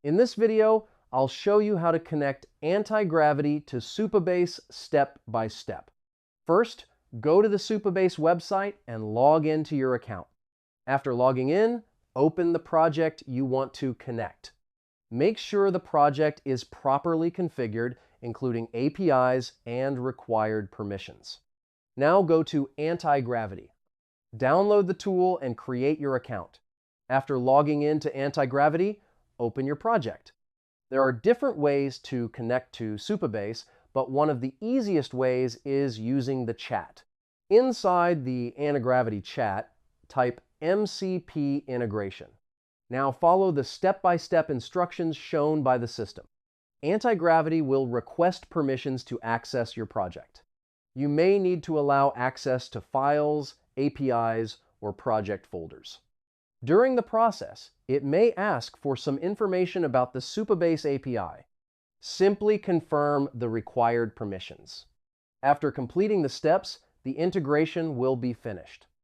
In this video, I'll show you how to connect Antigravity to Supabase step by step. First, go to the Supabase website and log into your account. After logging in, open the project you want to connect. Make sure the project is properly configured, including APIs and required permissions. Now go to Antigravity. Download the tool and create your account. After logging into Antigravity, open your project. There are different ways to connect to Supabase, but one of the easiest ways is using the chat. Inside the Antigravity chat, type MCP integration. Now follow the step-by-step instructions shown by the system. Antigravity will request permissions to access your project. You may need to allow access to files, APIs, or project folders. During the process, it may ask for some information about the Supabase API. Simply confirm the required permissions. After completing the steps, the integration will be finished.